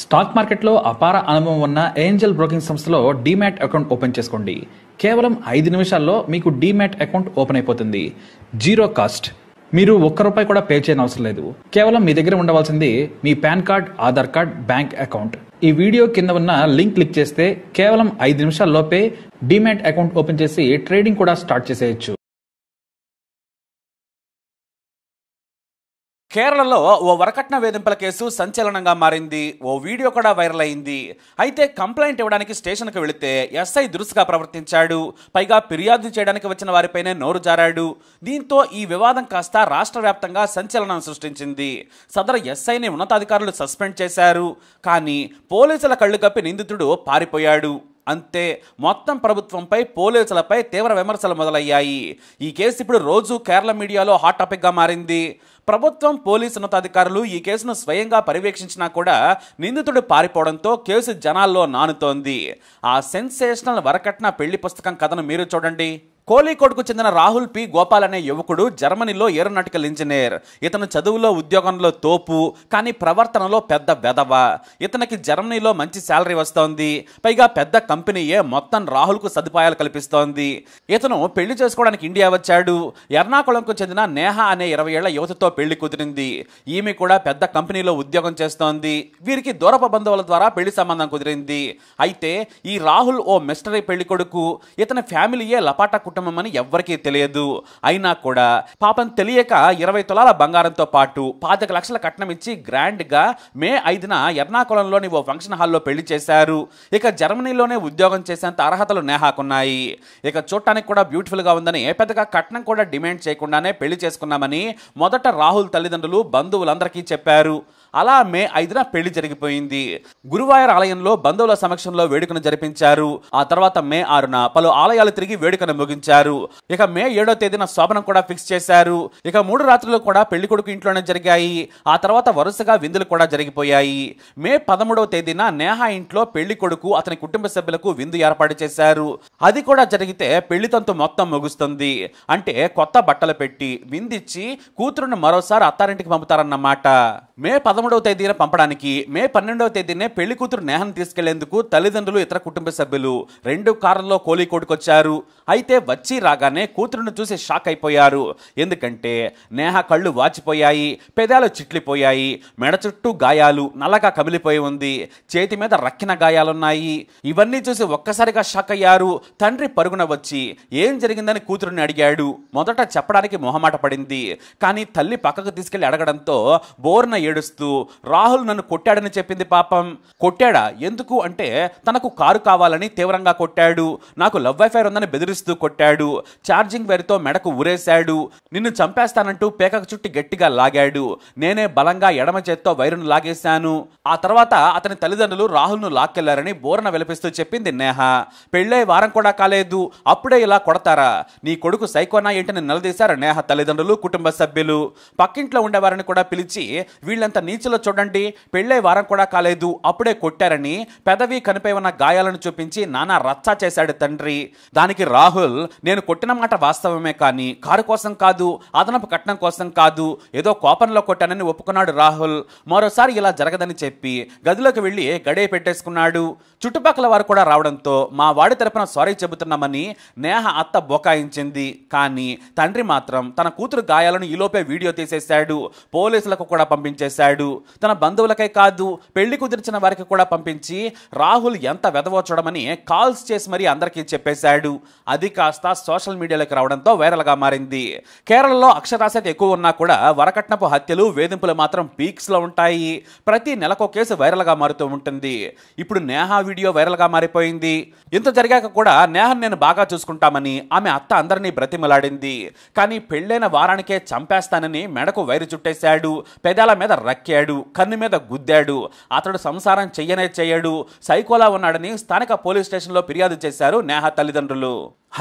Stock మార్కెట్లో అపార అనుభవం ఉన్న ఏంజల్ బ్రోకింగ్ సంస్థలో డీమ్యాట్ అకౌంట్ ఓపెన్ చేసుకోండి. కేవలం 5 నిమిషాల్లో మీకు డీమ్యాట్ అకౌంట్ ఓపెన్ అయిపోతుంది. Zero cost. మీరు ₹1 కూడా పే చేయని అవసరం లేదు. కేవలం మీ దగ్గర ఉండవలసింది మీ PAN card, Aadhaar card, bank account. ఈ వీడియో కింద ఉన్న లింక్ క్లిక్ చేస్తే కేవలం 5 నిమిషాల్లోపే డీమ్యాట్ అకౌంట్ ఓపెన్ చేసి ట్రేడింగ్ కూడా స్టార్ట్ చేసేయచ్చు. కేరళలో ఓ వరకట్న వేధింపుల కేసు సంచలనంగా మారింది. ఓ వీడియో కూడా వైరల్ అయింది. అయితే కంప్లైంట్ ఇవ్వడానికి స్టేషన్కి వెళితే ఎస్ఐ దురుసుగా ప్రవర్తించాడు. పైగా ఫిర్యాదు చేయడానికి వచ్చిన వారిపైనే నోరు జారాడు. దీంతో ఈ వివాదం కాస్త రాష్ట్ర వ్యాప్తంగా సంచలనం సృష్టించింది. సదరు ఎస్ఐని ఉన్నతాధికారులు సస్పెండ్ చేశారు. కానీ పోలీసుల కళ్ళు కప్పి నిందితుడు పారిపోయాడు. అంతే, మొత్తం ప్రభుత్వంపై, పోలీసులపై తీవ్ర విమర్శలు మొదలయ్యాయి. ఈ కేసు ఇప్పుడు రోజు కేరళ మీడియాలో హాట్ టాపిక్గా మారింది. ప్రభుత్వం, పోలీసు ఉన్నతాధికారులు ఈ కేసును స్వయంగా పర్యవేక్షించినా కూడా నిందితుడు పారిపోవడంతో కేసు జనాల్లో నానుతోంది. ఆ సెన్సేషనల్ వరకట్న పెళ్లి పుస్తకం కథను మీరు చూడండి. కోలీకోడ్కు చెందిన రాహుల్ పి గోపాల్ అనే యువకుడు జర్మనీలో ఏరోనాటికల్ ఇంజనీర్. ఇతను చదువులో, ఉద్యోగంలో తోపు, కానీ ప్రవర్తనలో పెద్ద వెధవ. ఇతనికి జర్మనీలో మంచి శాలరీ వస్తోంది. పైగా పెద్ద కంపెనీయే మొత్తం రాహుల్కు సదుపాయాలు కల్పిస్తోంది. ఇతను పెళ్లి చేసుకోవడానికి ఇండియా వచ్చాడు. ఎర్నాకుళంకు చెందిన నేహ అనే 20 ఏళ్ల యువతితో పెళ్లి కుదిరింది. ఈమె కూడా పెద్ద కంపెనీలో ఉద్యోగం చేస్తోంది. వీరికి దూరపు బంధువుల ద్వారా పెళ్లి సంబంధం కుదిరింది. అయితే ఈ రాహుల్ ఓ మిస్టరీ పెళ్లి కొడుకు. ఇతని ఫ్యామిలీయే లపాటా కుటుంబం అని ఎవ్వరికీ తెలియదు. అయినా కూడా పాపం తెలియక 20 తులాల బంగారంతో పాటు 25 లక్షల కట్నం ఇచ్చి గ్రాండ్ గా మే 5న ఎర్నాకుళంలోని ఓ ఫంక్షన్ హాల్లో పెళ్లి చేశారు. ఇక జర్మనీలోనే ఉద్యోగం చేసేంత అర్హతలు నేహాకున్నాయి. ఇక చూడటానికి కూడా బ్యూటిఫుల్ గా ఉందని పెద్దగా కట్నం కూడా డిమాండ్ చేయకుండానే పెళ్లి చేసుకున్నామని మొదట రాహుల్ తల్లిదండ్రులు, బంధువులందరికీ చెప్పారు. అలా మే 5న పెళ్లి జరిగిపోయింది. గురువాయూర్ ఆలయంలో బంధువుల సమక్షంలో వేడుకను జరిపించారు. ఆ తర్వాత మే 6న పలు ఆలయాలు తిరిగి వేడుకను ముగించారు. ఇక మే 7వ తేదీన శోభనం కూడా ఫిక్స్ చేశారు. ఇక 3 రాత్రులు కూడా పెళ్లి కొడుకు ఇంట్లోనే జరిగాయి. ఆ తర్వాత వరుసగా విందులు కూడా జరిగిపోయాయి. మే 13వ తేదీన నేహా ఇంట్లో పెళ్లి కొడుకు, అతని కుటుంబ సభ్యులకు విందు ఏర్పాటు చేశారు. అది కూడా జరిగితే పెళ్లి తంతు మొత్తం ముగుస్తుంది. అంటే కొత్త బట్టలు పెట్టి విందిచ్చి కూతురుని మరోసారి అత్తారింటికి పంపుతారన్నమాట. మే 13వ తేదీన పంపడానికి మే 12వ తేదీనే పెళ్లి కూతురు నేహను తీసుకెళ్లేందుకు తల్లిదండ్రులు, ఇతర కుటుంబ సభ్యులు 2 కార్లలో కోలీకోడ్కి వచ్చారు. అయితే వచ్చి రాగానే కూతురును చూసి షాక్ అయిపోయారు. ఎందుకంటే నేహ కళ్ళు వాచిపోయాయి, పెదాలు చిట్లిపోయాయి, మెడ చుట్టూ గాయాలు, నల్లగా కమిలిపోయి ఉంది, చేతి మీద రక్కిన గాయాలున్నాయి. ఇవన్నీ చూసి ఒక్కసారిగా షాక్ అయ్యారు. తండ్రి పరుగున వచ్చి ఏం జరిగిందని కూతురుని అడిగాడు. మొదట చెప్పడానికి మొహమాట పడింది. కానీ తల్లి పక్కకు తీసుకెళ్లి అడగడంతో బోర్న ఏడుస్తూ రాహుల్ నన్ను కొట్టాడని చెప్పింది. పాపం. కొట్టాడా? ఎందుకు అంటే తనకు కారు కావాలని తీవ్రంగా కొట్టాడు. నాకు లవ్ అఫైర్ ఉందని బెదిరిస్తూ కొట్టాడు. ఛార్జింగ్ వైర్తో మెడకు ఉరేశాడు. నిన్ను చంపేస్తానంటూ పేకకు చుట్టి గట్టిగా లాగాడు. నేనే బలంగా ఎడమ చేత్తో వైరును లాగేశాను. ఆ తర్వాత అతని తల్లిదండ్రులు రాహుల్ను లాక్కెళ్లారని బోర్న విలపిస్తూ చెప్పింది నేహ. పెళ్ళై వారం కూడా కాలేదు, అప్పుడే ఇలా కొడతారా? నీ కొడుకు సైకోనా ఏంటని నిలదీశారు నేహ తల్లిదండ్రులు, కుటుంబ సభ్యులు. పక్కింట్లో ఉండేవారిని కూడా పిలిచి వీళ్ళంత నీచులో చూడండి, పెళ్ళై వారం కూడా కాలేదు, అప్పుడే కొట్టారని పెదవి, కనిపై ఉన్న గాయాలను చూపించి నానా రచ్చా చేశాడు తండ్రి. దానికి రాహుల్, నేను కొట్టిన మాట వాస్తవమే, కానీ కారు కోసం కాదు, అదనపు కట్నం కోసం కాదు, ఏదో కోపంలో కొట్టానని ఒప్పుకున్నాడు రాహుల్. మరోసారి ఇలా జరగదని చెప్పి గదిలోకి వెళ్లి గడియ పెట్టేసుకున్నాడు. చుట్టుపక్కల వారు కూడా రావడంతో మా వాడి తరపున సారీ చెబుతున్నామని నేహ అత్త బొకాయించింది. కానీ తండ్రి మాత్రం తన కూతురు గాయాలను ఈలోపే వీడియో తీసేశాడు. పోలీసులకు కూడా పంపించేశాడు. తన బంధువులకే కాదు, పెళ్లి కుదిర్చిన వారికి కూడా పంపించి రాహుల్ ఎంత వెదవో చూడమని కాల్స్ చేసి మరీ అందరికీ చెప్పేశాడు. అది కాస్త సోషల్ మీడియాలోకి రావడంతో వైరల్గా మారింది. కేరళలో అక్షరాస్యత ఎక్కువ ఉన్నా కూడా వరకట్నపు హత్యలు, వేధింపులు మాత్రం పీక్స్ లో ఉంటాయి. ప్రతి నెలకో కేసు వైరల్గా మారుతూ ఉంటుంది. ఇప్పుడు నేహా వీడియో వైరల్గా మారిపోయింది. ఇంత జరిగాక కూడా నేహను నేను బాగా చూసుకుంటామని ఆమె అత్త అందరినీ బ్రతిమలాడింది. కానీ పెళ్ళైన వారానికే చంపేస్తానని మెడకు వైరు చుట్టేశాడు, పెదాల మీద రక్కాడు, కన్ను మీద గుద్దాడు. అతడు సంసారం చెయ్యడు, సైకోలా ఉన్నాడని స్థానిక పోలీస్ స్టేషన్లో ఫిర్యాదు చేశారు నేహ తల్లిదండ్రులు.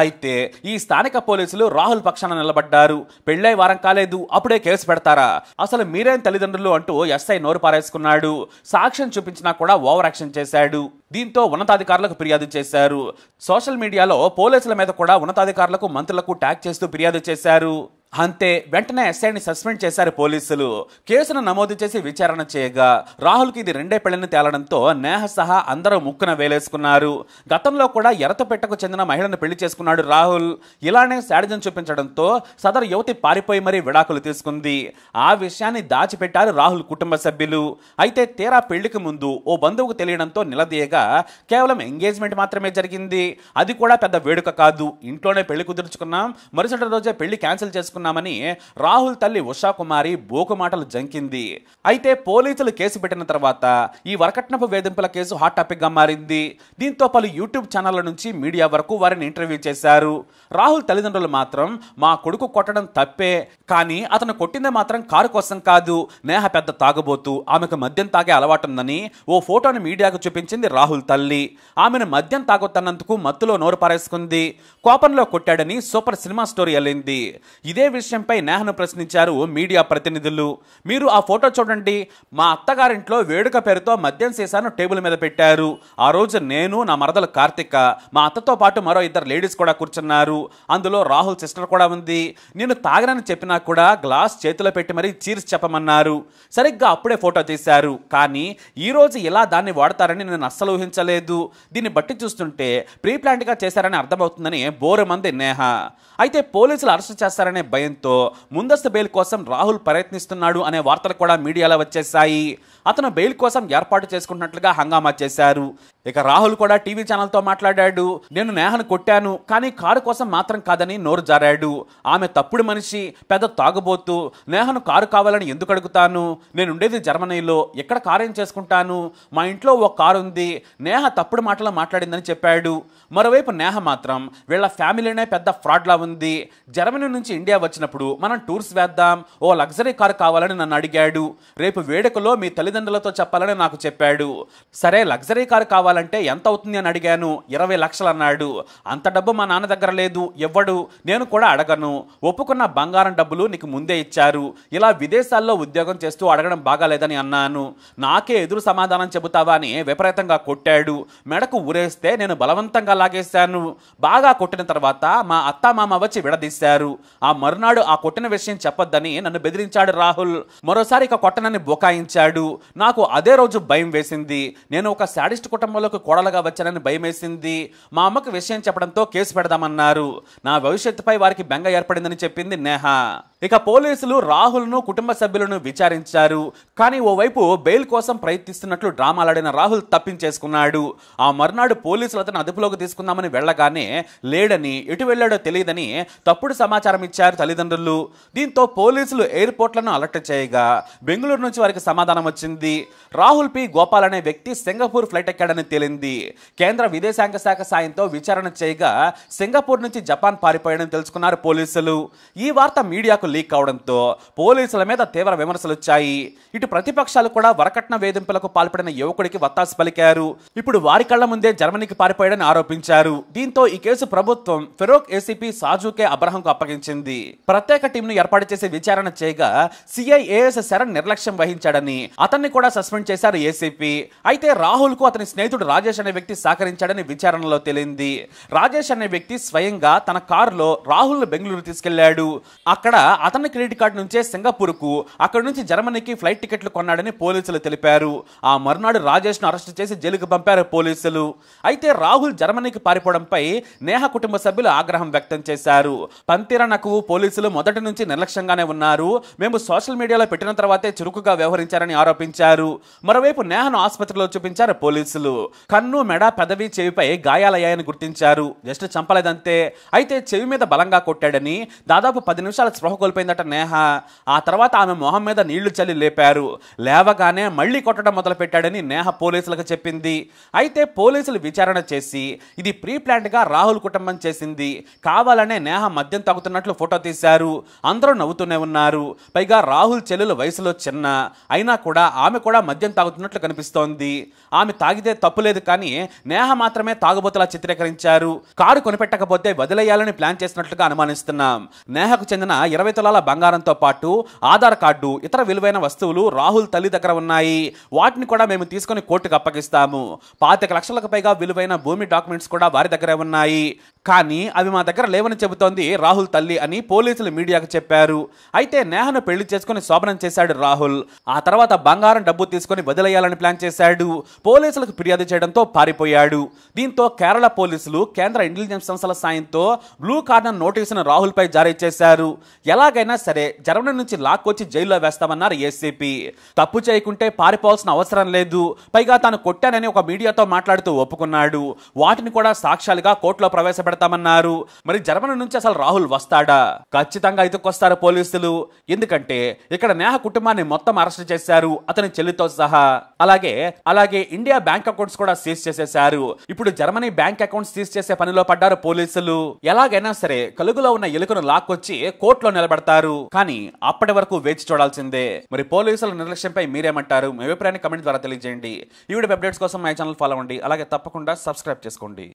అయితే ఈ స్థానిక పోలీసులు రాహుల్ పక్షాన నిలబడ్డారు. పెళ్ళై వారం కాలేదు, అప్పుడే కేసు పెడతారా? అసలు మీరేం తల్లిదండ్రులు అంటూ ఎస్ఐ నోరు పారేసుకున్నాడు. సాక్ష్యం చూపించినా కూడా ఓవర్ యాక్షన్ చేశాడు. దీంతో ఉన్నతాధికారులకు ఫిర్యాదు చేశారు. సోషల్ మీడియాలో పోలీసుల మీద కూడా ఉన్నతాధికారులకు, మంత్రులకు ట్యాగ్ చేస్తూ ఫిర్యాదు చేశారు. అంతే వెంటనే ఎస్ఐని సస్పెండ్ చేశారు పోలీసులు. కేసును నమోదు చేసి విచారణ చేయగా రాహుల్కి ఇది రెండే పెళ్లిని తేలడంతో నేహ సహా అందరూ ముక్కున వేలేసుకున్నారు. గతంలో కూడా ఎర్రతపెట్టకు చెందిన మహిళను పెళ్లి చేసుకున్నాడు రాహుల్. ఇలానే శాడిజం చూపించడంతో సదరు యువతి పారిపోయి మరీ విడాకులు తీసుకుంది. ఆ విషయాన్ని దాచిపెట్టారు రాహుల్ కుటుంబ సభ్యులు. అయితే తీరా పెళ్లికి ముందు ఓ బంధువుకు తెలియడంతో నిలదీయగా కేవలం ఎంగేజ్మెంట్ మాత్రమే జరిగింది. అది కూడా పెద్ద వేడుక కాదు, ఇంట్లోనే పెళ్లి కుదుర్చుకున్నాం, మరుసటి రోజే పెళ్లి క్యాన్సిల్ చేసుకున్నామని రాహుల్ తల్లి ఉషా కుమారి బోకు మాటలు జంకింది. అయితే పోలీసులు కేసు పెట్టిన తర్వాత ఈ వరకట్నపు వేధింపుల కేసు హాట్ టాపిక్ గా మారింది. దీంతో పలు యూట్యూబ్ ఛానళ్ల నుంచి మీడియా వరకు వారిని ఇంటర్వ్యూ చేశారు. రాహుల్ తల్లిదండ్రులు మాత్రం మా కొడుకు కొట్టడం తప్పే, కానీ అతను కొట్టిందే మాత్రం కారు కోసం కాదు, నేహ పెద్ద తాగబోతూ ఆమెకు మద్యం తాగే అలవాటుందని ఓ ఫోటోని మీడియాకు చూపించింది రాహుల్ తల్లి. ఆమెను మద్యం తాగొద్దన్నందుకు మత్తులో నోరు పారేసుకుంది, కోపంలో కొట్టాడని సూపర్ సినిమా స్టోరీ అల్లింది. ఇదే విషయంపై నేహను ప్రశ్నించారు మీడియా ప్రతినిధులు. మీరు ఆ ఫోటో చూడండి, మా అత్తగారింట్లో వేడుక పేరుతో మద్యం సీసాను టేబుల్ మీద పెట్టారు. ఆ రోజు నేను, నా మరదలు కార్తిక, మా అత్తతో పాటు మరో 2 లేడీస్ కూడా కూర్చున్నారు. అందులో రాహుల్ సిస్టర్ కూడా ఉంది. నేను తాగనని చెప్పినా కూడా గ్లాస్ చేతిలో పెట్టి మరీ చీర్స్ చెప్పమన్నారు. సరిగ్గా అప్పుడే ఫోటో తీశారు, కానీ ఈ రోజు ఇలా దాన్ని వాడతారని నేను అస్సలు ఊహించలేదు. దీన్ని బట్టి చూస్తుంటే ప్రీ ప్లాన్డ్ గా చేశారని అర్థమవుతుందని బోరమంది నేహ. అయితే పోలీసులు అరెస్ట్ చేస్తారనే భయంతో ముందస్తు బెయిల్ కోసం రాహుల్ ప్రయత్నిస్తున్నాడు అనే వార్తలు కూడా మీడియాలో వచ్చేశాయి. అతను బెయిల్ కోసం ఏర్పాటు చేసుకుంటున్నట్లుగా హంగామా చేశారు. ఇక రాహుల్ కూడా టీవీ ఛానల్తో మాట్లాడాడు. నేను నేహను కొట్టాను, కానీ కారు కోసం మాత్రం కాదని నోరు జారాడు. ఆమె తప్పుడు మనిషి, పెద్ద తాగుబోతూ. నేహను కారు కావాలని ఎందుకు అడుగుతాను? నేను ఉండేది జర్మనీలో, ఎక్కడ కారు ఏం చేసుకుంటాను? మా ఇంట్లో ఓ కారు ఉంది. నేహ తప్పుడు మాటలు మాట్లాడిందని చెప్పాడు. మరోవైపు నేహ మాత్రం వీళ్ళ ఫ్యామిలీనే పెద్ద ఫ్రాడ్లా ఉంది. జర్మనీ నుంచి ఇండియా వచ్చినప్పుడు మనం టూర్స్ వేద్దాం, ఓ లగ్జరీ కారు కావాలని నన్ను అడిగాడు. రేపు వేడుకలో మీ తల్లిదండ్రులతో చెప్పాలని నాకు చెప్పాడు. సరే లగ్జరీ కారు కావాలంటే ఎంత అవుతుంది అని అడిగాను. 20 లక్షలు అన్నాడు. అంత డబ్బు మా నాన్న దగ్గర లేదు, ఇవ్వడు, నేను కూడా అడగను. ఒప్పుకున్న బంగారం డబ్బులు నీకు ముందే ఇచ్చారు. ఇలా విదేశాల్లో ఉద్యోగం చేస్తూ అడగడం బాగాలేదని అన్నాను. నాకే ఎదురు సమాధానం చెబుతావా అని విపరీతంగా కొట్టాడు. మెడకు ఊరేస్తే నేను బలవంతంగా లాగేశాను. బాగా కొట్టిన తర్వాత మా అత్తామామ వచ్చి విడదీశారు. ఆ మరునాడు ఆ కొట్టిన విషయం చెప్పొద్దని నన్ను బెదిరించాడు రాహుల్. మరోసారి ఇక కొట్టనని బొకాయించాడు. నాకు అదే రోజు భయం వేసింది. నేను ఒక శాడిస్ట్ కుటుంబంలోకి కోడలుగా వచ్చానని భయం వేసింది. మా అమ్మకు విషయం చెప్పడంతో కేసు పెడదామన్నారు. నా భవిష్యత్తుపై వారికి బెంగ ఏర్పడిందని చెప్పింది నేహ. ఇక పోలీసులు రాహుల్ను కుటుంబ సభ్యులను విచారించారు. కానీ ఓవైపు బెయిల్ కోసం ప్రయత్నిస్తున్నట్లు డ్రామాలాడిన రాహుల్ తప్పించేసుకున్నాడు. ఆ మర్నాడు పోలీసులు అతను అదుపులోకి తీసుకుందామని వెళ్ళగానే లేడని, ఎటు వెళ్ళాడో తెలియదని తప్పుడు సమాచారం ఇచ్చారు తల్లిదండ్రులు. దీంతో పోలీసులు ఎయిర్పోర్ట్లను అలర్ట్ చేయగా బెంగళూరు నుంచి వారికి సమాధానం వచ్చింది. రాహుల్ పి గోపాల్ అనే వ్యక్తి సింగపూర్ ఫ్లైట్ ఎక్కాడని తేలింది. కేంద్ర విదేశాంగ శాఖ సాయంతో విచారణ చేయగా సింగపూర్ నుంచి జపాన్ పారిపోయాడని తెలుసుకున్నారు పోలీసులు. ఈ వార్త మీడియాకు లీక్ అవడంతో పోలీసుల మీద తీవ్ర విమర్శలు వచ్చాయి. ఇటు ప్రతిపక్షాలు కూడా వరకట్న వేధింపులకు పాల్పడిన యువకుడికి వత్తాసు పలికారు. ఇప్పుడు వారి కళ్ల ముందే జర్మనీకి పారిపోయాడని ఆరోపించారు. దీంతో ఈ కేసు ప్రభుత్వం ఫెరోక్ ఏసీపీ సాజుకే అబ్రహంకు అప్పగించింది. ప్రత్యేక టీంను ఏర్పాటు చేసి విచారణ చేయగా సిఐఏఎస్ శరణ్ నిర్లక్ష్యం వహించాడని అతన్ని కూడా సస్పెండ్ చేశారు ఏసీపీ. అయితే రాహుల్ కు అతని స్నేహితుడు రాజేష్ అనే వ్యక్తి సహకరించాడని విచారణలో తేలింది. రాజేష్ అనే వ్యక్తి స్వయంగా తన కారులో రాహుల్ బెంగళూరు తీసుకెళ్లాడు. అక్కడ అతని క్రెడిట్ కార్డు నుంచే సింగపూర్ కు, అక్కడి నుంచి జర్మనీకి ఫ్లైట్ టికెట్లు కొన్నాడని పోలీసులు తెలిపారు. ఆ మర్నాడు రాజేష్ ను అరెస్ట్ చేసి జైలుకు పంపారు పోలీసులు. అయితే రాహుల్ జర్మనీకి పారిపోవడంపై నేహ కుటుంబ సభ్యులు ఆగ్రహం వ్యక్తం చేశారు. పంతిరనకు పోలీసులు మొదటి నుంచి నిర్లక్ష్యంగానే ఉన్నారు, మేము సోషల్ మీడియాలో పెట్టిన తర్వాతే చురుకుగా వ్యవహరించారని ఆరోపించారు. మరోవైపు నేహను ఆసుపత్రిలో చూపించారు పోలీసులు. కన్ను, మెడ, పెదవి, చెవిపై గాయాలయ్యాయని గుర్తించారు. జస్ట్ చంపలేదంతే. అయితే చెవి మీద బలంగా కొట్టాడని, దాదాపు 10 నిమిషాలు స్పృహ కోల్పోయిందట నేహ. ఆ తర్వాత ఆమె మొహం మీద నీళ్లు చల్లి లేపారు. లేవగానే మళ్లీ కొట్టడం మొదలు పెట్టాడని నేహ పోలీసులకు చెప్పింది. అయితే పోలీసులు విచారణ చేసి ఇది ప్రీ ప్లాన్డ్ గా రాహుల్ కుటుంబం చేసింది, కావాలనే నేహ మద్యం తాగుతున్నట్లు ఫోటో తీశారు. అందరూ నవ్వుతూనే ఉన్నారు. పైగా రాహుల్ చెల్లెలు వయసులో చిన్న అయినా కూడా ఆమె కూడా మద్యం తాగుతున్నట్లు కనిపిస్తోంది. ఆమె తాగితే తప్పులేదు, కానీ నేహ మాత్రమే తాగుబోతులా చిత్రీకరించారు. కారు కొనిపెట్టకపోతే వదిలేయాలని ప్లాన్ చేసినట్లుగా అనుమానిస్తున్నాం. నేహకు చెందిన 29 తులాల బంగారంతో పాటు ఆధార్ కార్డు, ఇతర విలువైన వస్తువులు రాహుల్ తల్లి దగ్గర ఉన్నాయి. వాటిని కూడా మేము తీసుకుని కోర్టుకు అప్పగిస్తాము. 25 లక్షలకు పైగా విలువైన భూమి డాక్యుమెంట్స్ కూడా వారి దగ్గరే ఉన్నాయి. కానీ అవి మా దగ్గర లేవని చెబుతోంది రాహుల్ తల్లి అని పోలీసులు మీడియాకు చెప్పారు. అయితే నేహను పెళ్లి చేసుకుని శోభనం చేశాడు రాహుల్. ఆ తర్వాత బంగారం, డబ్బు తీసుకుని వదిలేయాలని ప్లాన్ చేశాడు. పోలీసులకు ఫిర్యాదు చేయడంతో పారిపోయాడు. దీంతో కేరళ పోలీసులు కేంద్ర ఇంటెలిజెన్స్ సంస్థల సాయంతో బ్లూ కార్నర్ నోటీసును రాహుల్ పై జారీ చేశారు. ఎలాగైనా సరే జర్మనీ నుంచి లాక్కొచ్చి జైల్లో వేస్తామన్నారు ఏసీపీ. తప్పు చేయకుంటే పారిపోవాల్సిన అవసరం లేదు, పైగా తాను కొట్టానని ఒక మీడియాతో మాట్లాడుతూ ఒప్పుకున్నాడు. వాటిని కూడా సాక్ష్యాలుగా కోర్టులో ప్రవేశపెడతామన్నారు. మరి జర్మనీ నుంచి అసలు రాహుల్ వస్తాడా? ఖచ్చితంగా ఇటుకొస్తారు పోలీసులు. ఎందుకంటే ఇక్కడ నేహ కుటుంబాన్ని మొత్తం అరెస్ట్ చేశారు, అతని చెల్లితో సహా. అలాగే ఇండియా బ్యాంక్ అకౌంట్స్ కూడా సీజ్ చేసేశారు. ఇప్పుడు జర్మనీ బ్యాంక్ అకౌంట్స్ సీజ్ చేసే పనిలో పడ్డారు పోలీసులు. ఎలాగైనా సరే కలుగులో ఉన్న ఎలుకను లాక్కొచ్చి కోర్టులో నిలబడతారు. కానీ అప్పటి వరకు వేచి చూడాల్సిందే. మరి పోలీసుల నిర్లక్ష్యంపై మీరేమంటారు? మీ అభిప్రాయాన్ని కమెంట్ ద్వారా తెలియజేయండి. ఈ వీడియో అప్డేట్స్ కోసం మై ఛానల్ ఫాలో అవ్వండి. అలాగే తప్పకుండా సబ్స్క్రైబ్ చేసుకోండి.